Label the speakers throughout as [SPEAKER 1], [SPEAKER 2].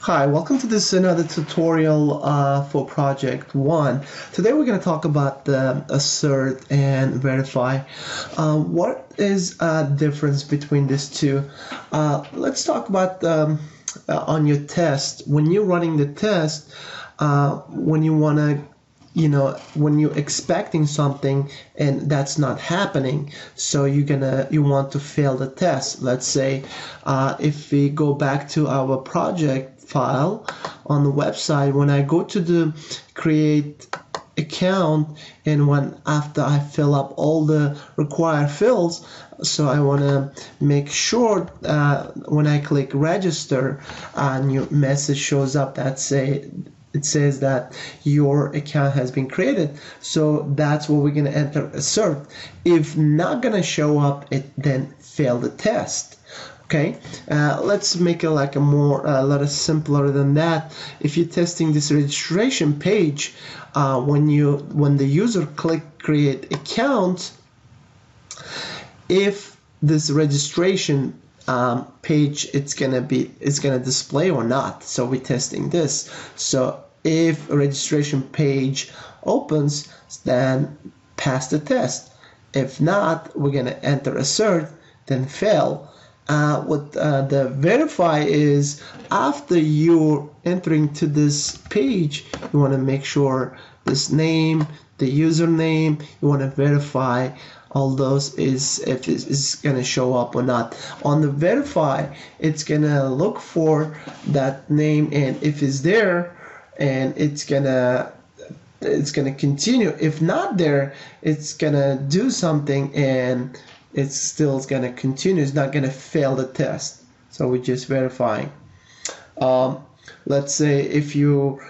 [SPEAKER 1] Hi, welcome to this another tutorial for project 1. Today we're going to talk about the assert and verify. What is the difference between these two? Let's talk about on your test. When you're running the test, when you want to when you're expecting something and that's not happening, so you want to fail the test. Let's say if we go back to our project file on the website, when I go to the create account, and after I fill up all the required fields, so I want to make sure when I click register, a new message shows up that it says that your account has been created. So that's what we're going to enter assert. If not going to show up, it then fail the test. Okay, let's make it like a lot simpler than that. If you're testing this registration page, when the user click create account, if this registration page it's gonna display or not. So we're testing this. So if a registration page opens, then pass the test. If not, we're gonna enter assert, then fail. What the verify is, after you're entering to this page, you want to make sure this name, the username, you want to verify all those if it's going to show up or not. On the verify, it's going to look for that name, and if it's there, and it's going to continue. If not there, it's going to do something, and it's still going to continue. It's not going to fail the test. So we're just verifying. Let's say if you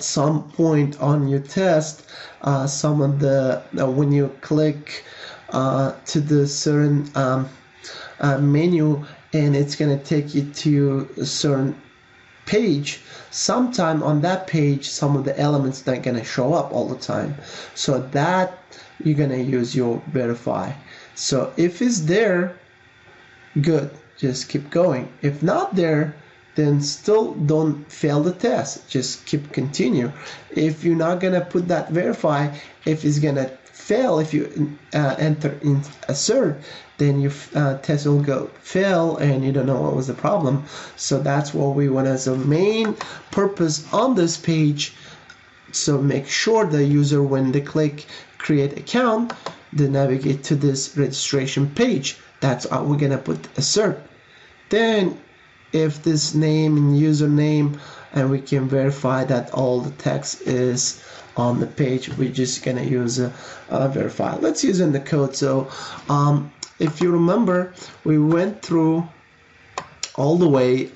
[SPEAKER 1] some point on your test, some of the when you click to the certain menu, and it's going to take you to a certain page, sometime on that page some of the elements not going to show up all the time. So that you're going to use your verify. So if it's there, good, just keep going. If not there, then still don't fail the test, just keep continue. If you're not going to put that verify, if it's going to fail, if you enter in assert, then your test will go fail and you don't know what was the problem. So that's what we want as a main purpose on this page. So make sure the user, when they click create account, they navigate to this registration page. That's how we're gonna put assert. Then if this name and username, and we can verify that all the text is on the page, we're just gonna use a verify. Let's use in the code. So if you remember, we went through all the way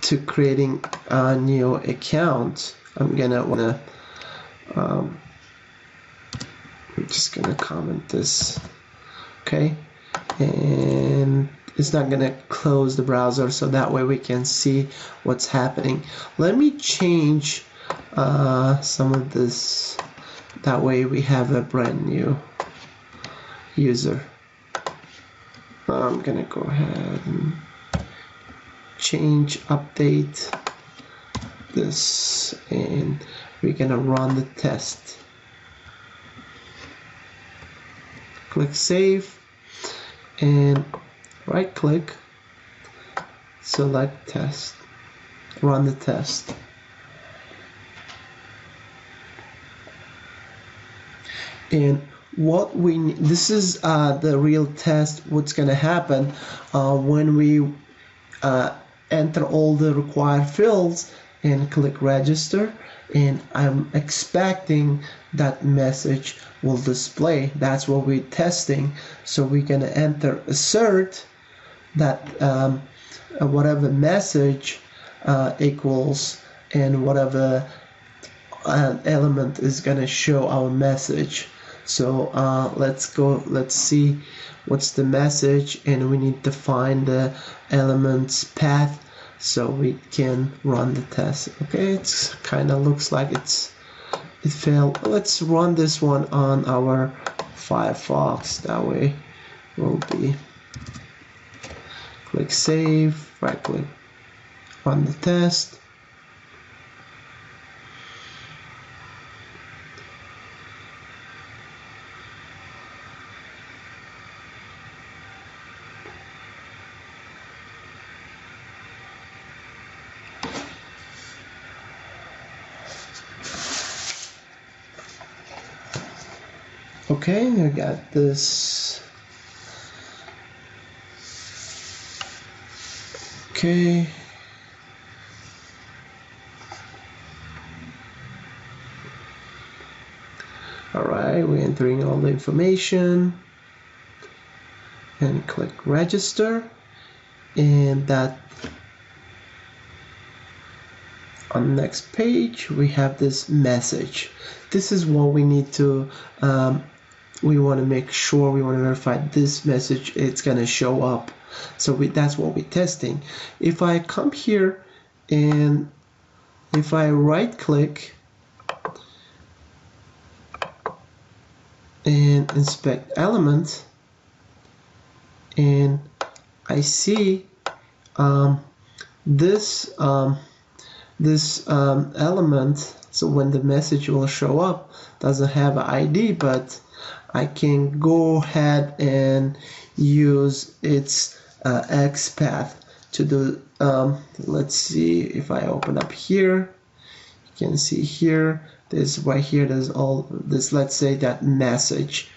[SPEAKER 1] to creating a new account. I'm just gonna comment this, okay, and it's not gonna close the browser, so that way we can see what's happening. Let me change some of this, that way we have a brand new user. I'm gonna go ahead and change, update this, and we're gonna run the test. Click save, and right click, select test, run the test. And what we need, this is the real test. What's going to happen when we enter all the required fields and click register, and I'm expecting that message will display. That's what we're testing. So we're going to enter assert that whatever message equals, and whatever element is going to show our message. So let's see what's the message, and we need to find the element's path so we can run the test. Okay, it's kind of looks like it failed. Let's run this one on our Firefox, that way we'll be click save, right click on the test. Okay, I got this. Okay. Alright, we're entering all the information and click register, and that on the next page we have this message. This is what we need to we want to make sure, we want to verify this message, it's gonna show up. So that's what we're testing. If I come here and if I right click and inspect element, and I see this element, so when the message will show up, doesn't have an ID, but I can go ahead and use its XPath to do. Let's see if I open up here. You can see here, there's right here, there's all this. Let's say that message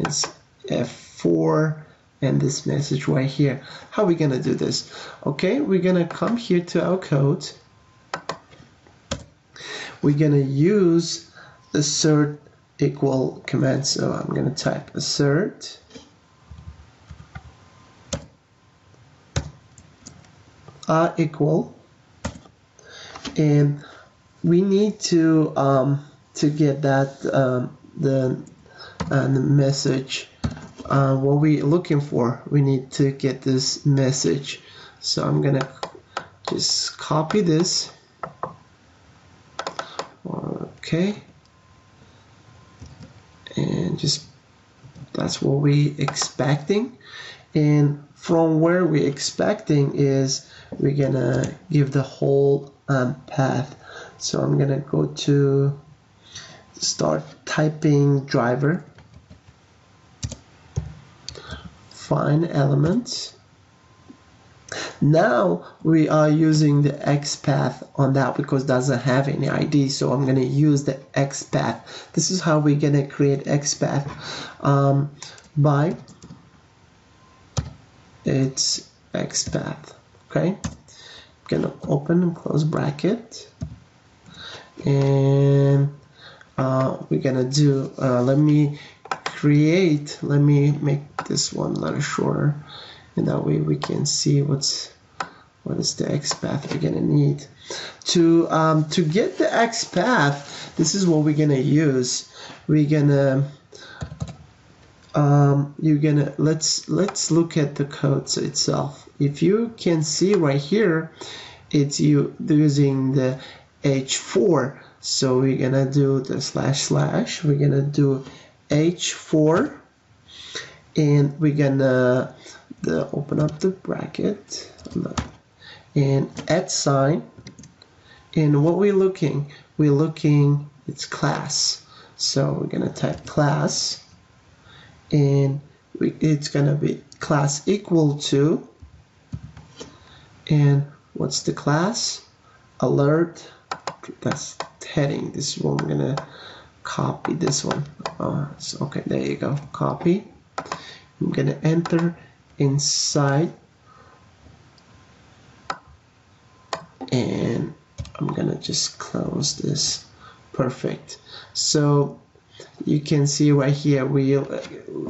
[SPEAKER 1] is F4 and this message right here. How are we gonna do this? Okay, we're gonna come here to our code. We're gonna use assert equal command. So I'm gonna type assert equal, and we need to get that the message what we're looking for. We need to get this message. So I'm gonna just copy this. Okay, and just that's what we expecting, and from where we're expecting is we're gonna give the whole path. So I'm gonna go to start typing driver, find elements. Now we are using the XPath on that because it doesn't have any ID, so I'm going to use the XPath. This is how we're going to create XPath by its XPath. Okay, I'm going to open and close bracket, and we're going to do let me make this one a little shorter, and that way we can see what is the XPath we're gonna need to get the XPath. This is what we're gonna use. We're gonna let's look at the code itself. If you can see right here, it's using the H4. So we're gonna do the // we're gonna do H4, and we're gonna open up the bracket and add sign, and what we're looking it's class. So we're gonna type class, and it's gonna be class equal to, and what's the class? Alert. That's heading. This one I'm gonna copy this one. So, okay, there you go. Copy. I'm gonna enter inside, and I'm gonna just close this. Perfect. So you can see right here,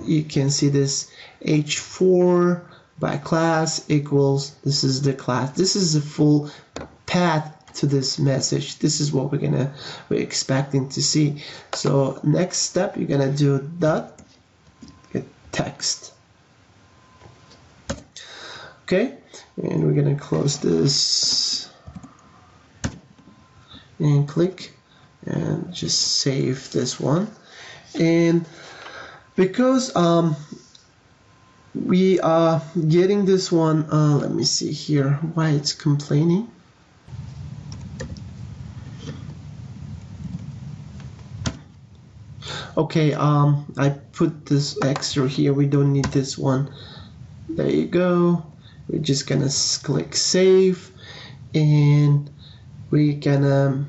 [SPEAKER 1] you can see this H4 by class equals, this is the class, this is the full path to this message. This is what we're expecting to see. So next step, you're gonna do dot get text. Okay, and we're gonna close this and click and just save this one. And because we are getting this one. Let me see here why it's complaining. Okay, I put this extra here. We don't need this one. There you go. We're just gonna click save, and we're gonna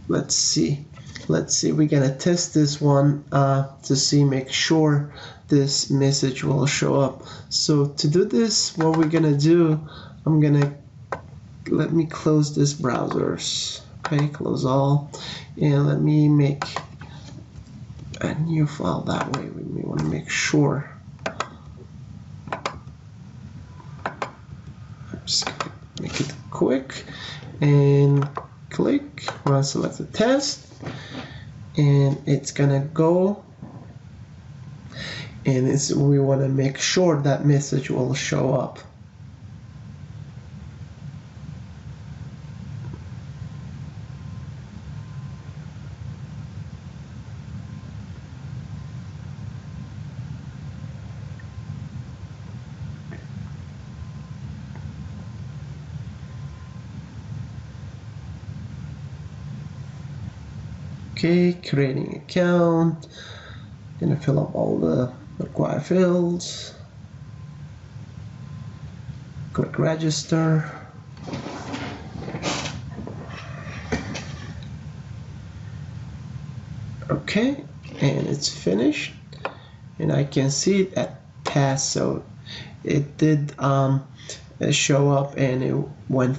[SPEAKER 1] let's see. We're gonna test this one to see, make sure this message will show up. So to do this, what we're gonna do, let me close this browsers. Okay, close all, and let me make a new file. That way we may want to make sure. I'm just gonna make it quick and click. We're gonna select the test, and it's gonna go, and we want to make sure that message will show up. Okay, creating account. Gonna fill up all the required fields. Click register. Okay, and it's finished, and I can see it at pass, so it did show up, and it went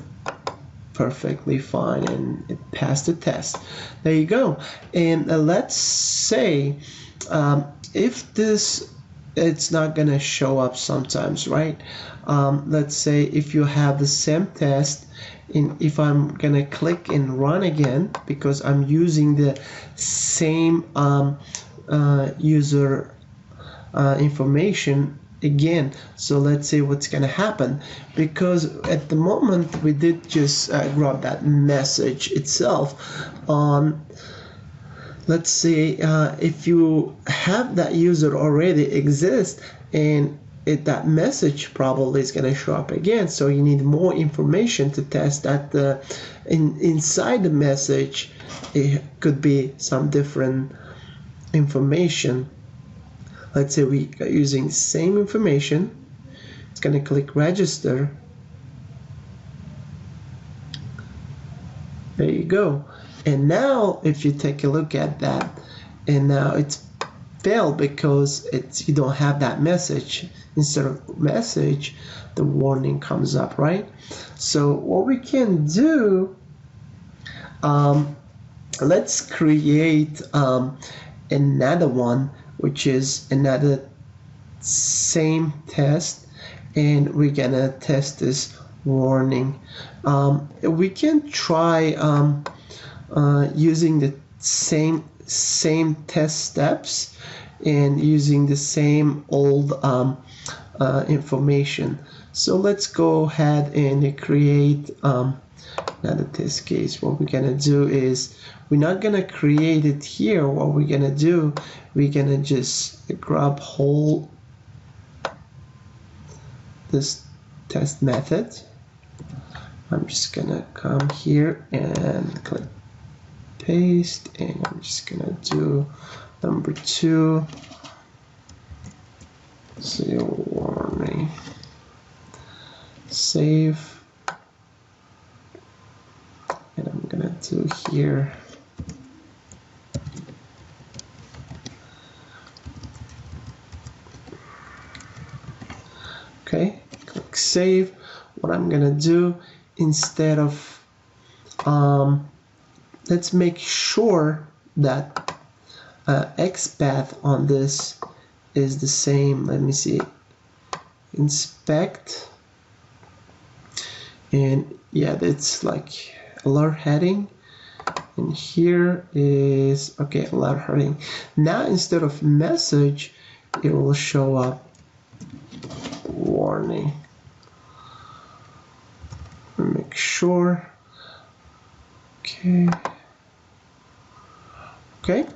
[SPEAKER 1] perfectly fine, and it passed the test. There you go. And let's say if it's not gonna show up sometimes, right? Let's say if you have the same test, and if I'm gonna click and run again, because I'm using the same user information again. So let's see what's gonna happen, because at the moment we did just grab that message itself on. Let's say if you have that user already exist, and that message probably is going to show up again, so you need more information to test that inside the message it could be some different information. Let's say we are using the same information. It's going to click register. There you go. And now if you take a look at that, and now it's failed because you don't have that message. Instead of message, the warning comes up, right? So what we can do, let's create another one, which is another same test, and we're gonna test this warning. We can try using the same test steps and using the same old information. So let's go ahead and create another test case. What we're gonna do is, we're not gonna create it here. What we're gonna do, we're gonna just grab whole this test method. I'm just gonna come here and click paste, and I'm just gonna do number 2, zero warning, save, and I'm gonna do here okay, click save. What I'm gonna do, instead of let's make sure that XPath on this is the same. Let me see, inspect, and yeah, that's like alert heading, and here is okay, alert heading. Now instead of message, it will show up warning. Make sure. Okay,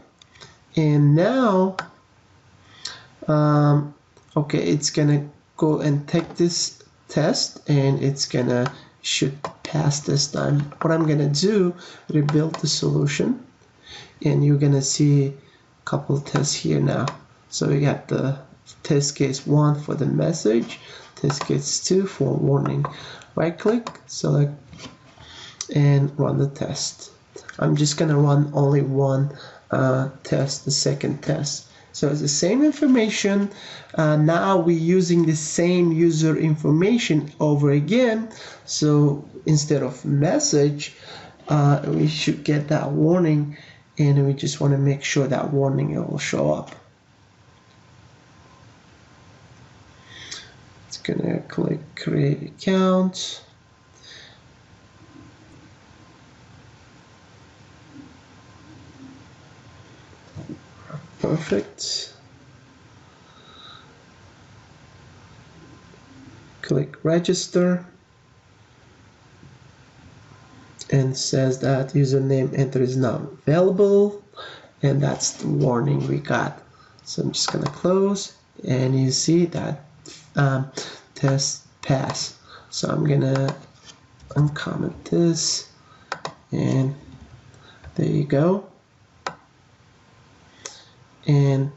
[SPEAKER 1] and now Okay, it's gonna go and take this test and it's gonna should pass this time. What I'm gonna do, rebuild the solution, and you're gonna see a couple tests here now. So we got the test case 1 for the message, test case 2 for warning. Right click, select, and run the test. I'm just gonna run only one test, the second test. So it's the same information. Now we're using the same user information over again. So instead of message, we should get that warning, and we just want to make sure that warning will show up. It's gonna click create account. Perfect. Click register, and says that username enter is not available, and that's the warning we got. So I'm just gonna close, and you see that test pass. So I'm gonna uncomment this, and there you go, and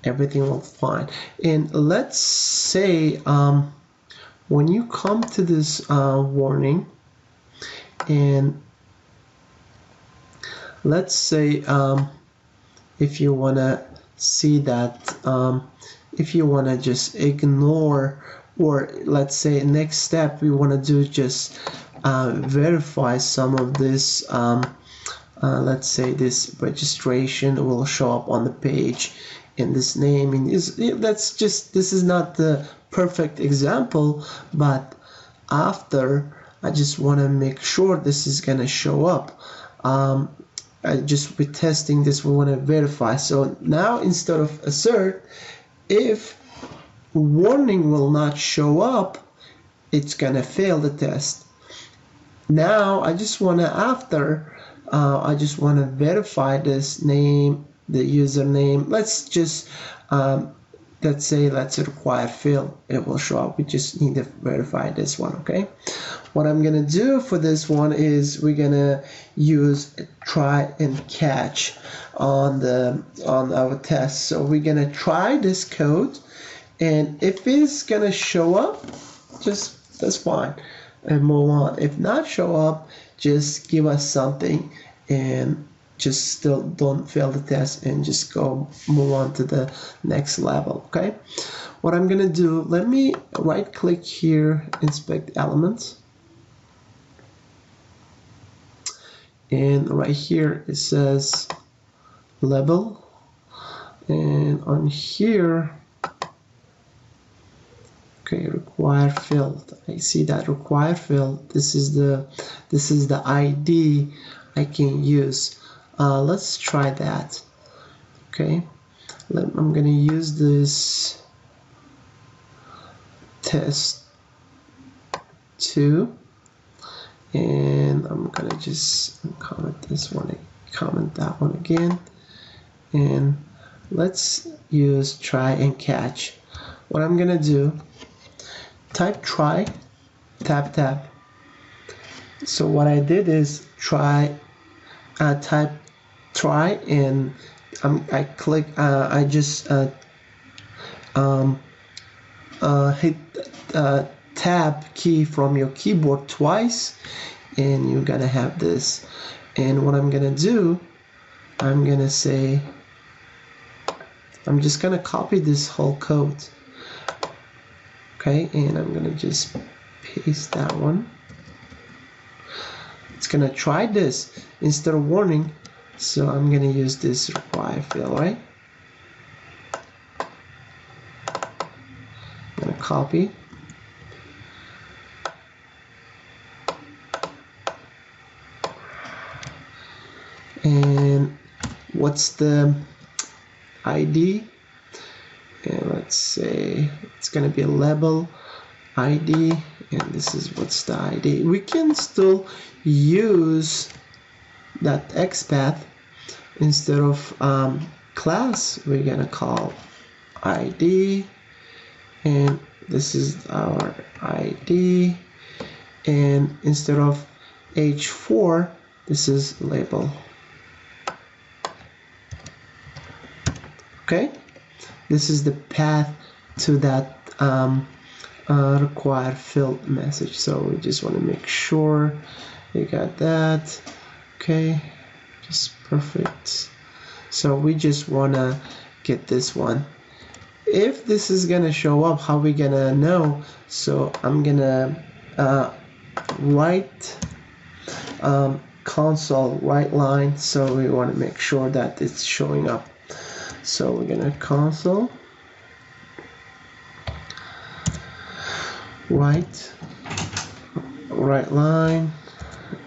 [SPEAKER 1] everything will fine. And let's say when you come to this warning, and let's say if you want to see that, if you want to just ignore, or let's say next step we want to do just verify some of this, let's say this registration will show up on the page in this name, and that's just, this is not the perfect example, but after I just want to make sure this is going to show up. I just be testing this, we want to verify. So now instead of assert, if warning will not show up, it's going to fail the test. Now I just want to, after I just want to verify this name, the username. Let's just let's say let's require field, it will show up. We just need to verify this one. Okay, what I'm gonna do for this one is we're gonna use try and catch on our test. So we're gonna try this code, and if it's gonna show up, just that's fine and move on. If not show up, just give us something and just still don't fail the test, and just go move on to the next level. Okay, what I'm gonna do, let me right click here, inspect elements, and right here it says level, and on here, okay, require field. I see that require field. This is the ID I can use. Let's try that. Okay, I'm gonna use this test 2, and I'm gonna just comment this one, comment that one again, and let's use try and catch. What I'm gonna do, type try, tap tap. So what I did is type try, and I click, I just hit tab key from your keyboard twice, and you're gonna have this. And what I'm gonna do, I'm gonna say, I'm just gonna copy this whole code. Okay, and I'm gonna just paste that one. It's gonna try this instead of warning, so I'm gonna use this require field, right? I'm gonna copy, and what's the ID? And let's say it's gonna be a label ID, and this is what's the ID. We can still use that XPath. Instead of class, we're gonna call ID, and this is our ID, and instead of H4 this is label. Okay, this is the path to that required field message. So we just want to make sure we got that. Okay, just perfect. So we just want to get this one. If this is gonna show up, how we gonna know? So I'm gonna write console write line, so we want to make sure that it's showing up. So we're gonna console write line,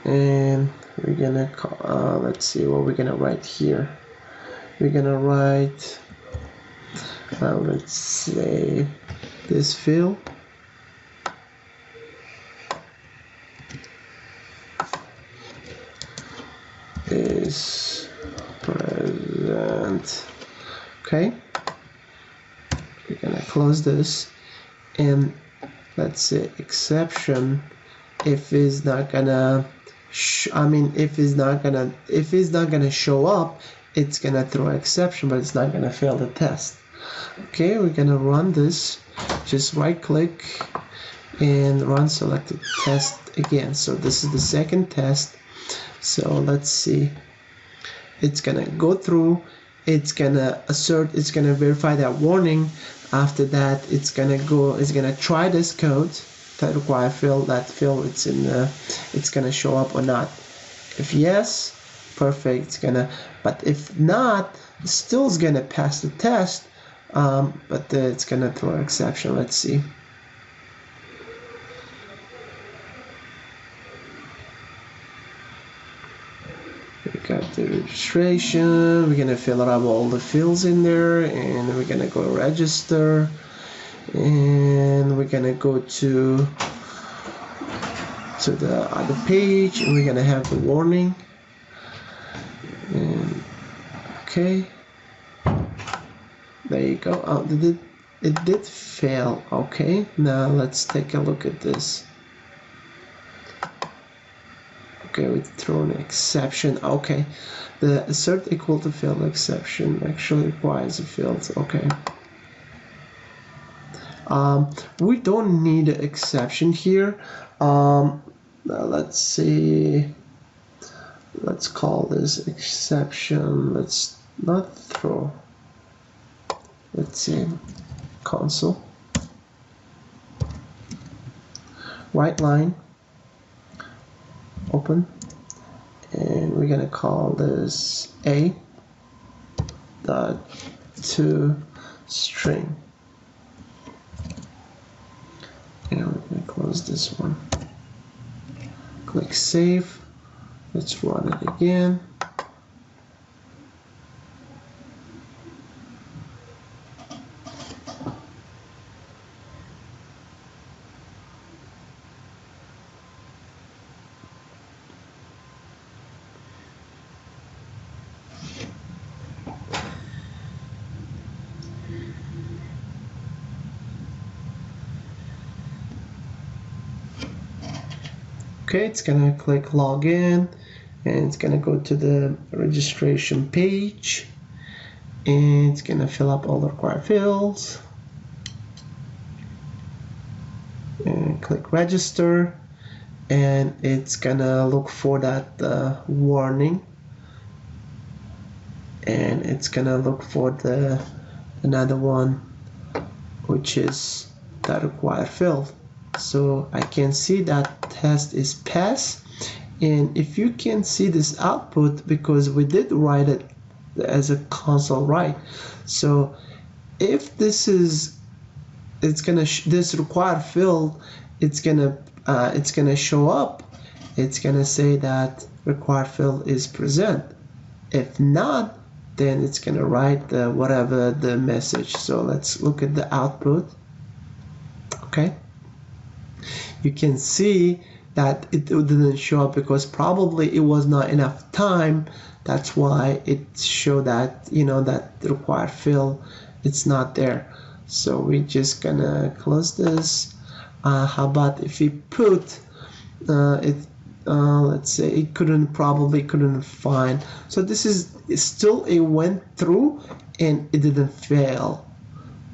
[SPEAKER 1] and we're gonna let's see what we're gonna write here. We're gonna write let's say this field is present. Okay, we're gonna close this, and let's say exception if it's not gonna if it's not gonna show up, it's gonna throw exception, but it's not gonna fail the test. Okay, we're gonna run this. Just right click and run selected test again. So this is the second test. So let's see, it's gonna go through, it's gonna assert, it's gonna verify that warning. After that, it's gonna try this code that require field, it's gonna show up or not. If yes, perfect, it's gonna, but if not, it still is gonna pass the test, but it's gonna throw an exception. Let's see. We got the registration. We're gonna fill up all the fields in there, and we're gonna go register, and we're gonna go to the other page, and we're gonna have the warning. And okay, there you go. Oh, it did fail. Okay, now let's take a look at this. Okay, we throw an exception. Okay, the assert equal to field exception actually requires a field. Okay, we don't need an exception here. Let's see, let's call this exception. Let's not throw, let's see, console write line open, and we're gonna call this a dot to string, and we're gonna close this one. Click save. Let's run it again. Okay, it's gonna click login, and it's gonna go to the registration page, and it's gonna fill up all the required fields, and click register, and it's gonna look for that warning, and it's gonna look for the another one, which is that required field. So I can see that test is passed, and if you can see this output, because we did write it as a console write, so if this is, it's gonna this required field, it's gonna show up, it's gonna say that required field is present. If not, then it's gonna write the whatever the message. So let's look at the output. Okay, you can see that it didn't show up because probably it was not enough time. That's why it showed that, you know, that required field, it's not there. So we're just gonna close this. How about if we put it, let's say it probably couldn't find. So this is still, it went through and it didn't fail.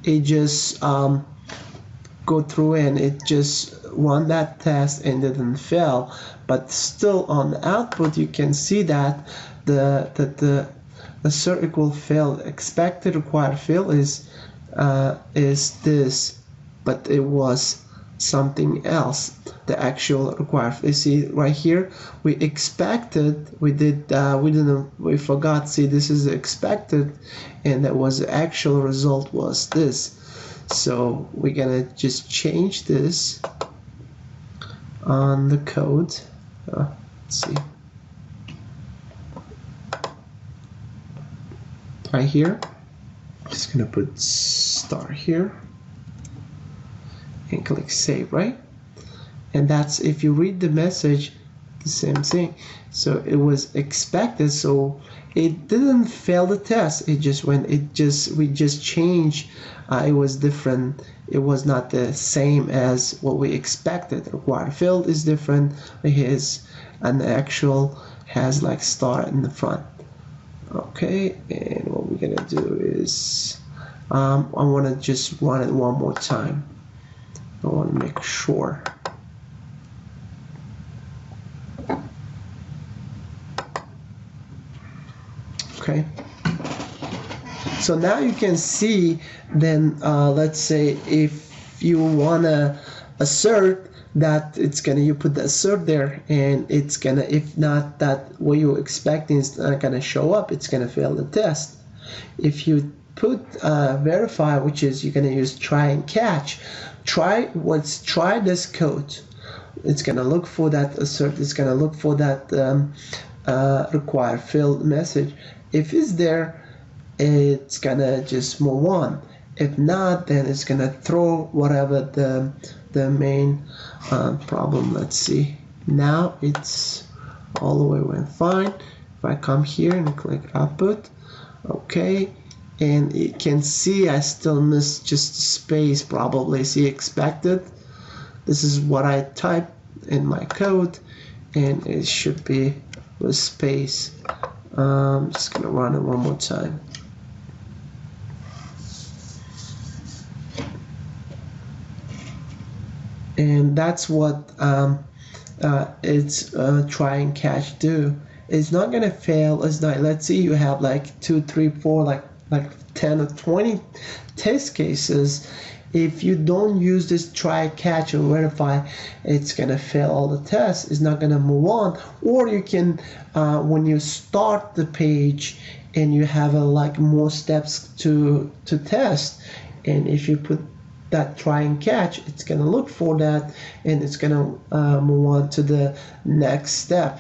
[SPEAKER 1] It just go through and it just run that test and didn't fail. But still on the output you can see that the assert equal fail, expected required fail is this, but it was something else. The actual required, you see right here, we expected, we forgot, see, this is expected, and that was the actual result was this. So we're gonna just change this on the code. Let's see, right here, just gonna put star here and click save, right? And that's, if you read the message, the same thing. So it was expected, so it didn't fail the test. It just went, we just changed. It was different. It was not the same as what we expected. Required field is different. His and the actual has like star in the front. Okay, and what we're gonna do is I want to just run it one more time. I want to make sure. Okay, so now you can see, then let's say if you want to assert that, it's gonna, you put the assert there and it's gonna, if not that what you're expecting is not gonna show up, it's gonna fail the test. If you put verify, which is you're gonna use try and catch, try this code, it's gonna look for that assert, it's gonna look for that required field message. If it's there, it's gonna just move on. If not, then it's gonna throw whatever the main problem. Let's see, now it's all the way went fine. If I come here and click output, okay, and you can see I still missed just a space, probably. See, expected, this is what I typed in my code, and it should be with space. I'm just gonna run it one more time. And that's what it's try and catch do. It's not gonna fail. It's not, let's see, you have like 2, 3, 4, like 10 or 20 test cases. If you don't use this try, catch, and verify, it's gonna fail all the tests. It's not gonna move on. Or you can, when you start the page and you have like more steps to test, and if you put that try and catch, it's gonna look for that and it's gonna move on to the next step.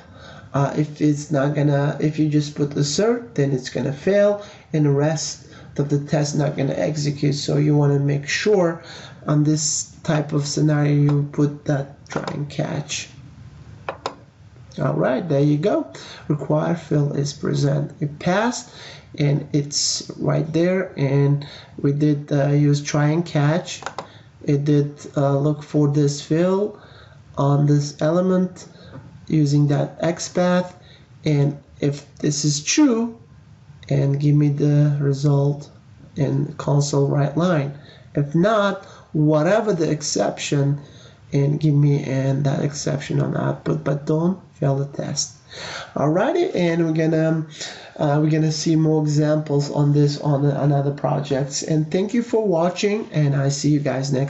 [SPEAKER 1] If it's not gonna, if you just put assert, then it's gonna fail and the rest of the test not going to execute. So you want to make sure on this type of scenario you put that try and catch. All right, there you go. Required field is present. It passed and it's right there, and we did use try and catch. It did look for this field on this element using that XPath, and if this is true, and give me the result in console right line. If not, whatever the exception, and give me that exception on output, but don't fail the test. Alrighty, and we're gonna see more examples on this on other projects. And thank you for watching, and I see you guys next.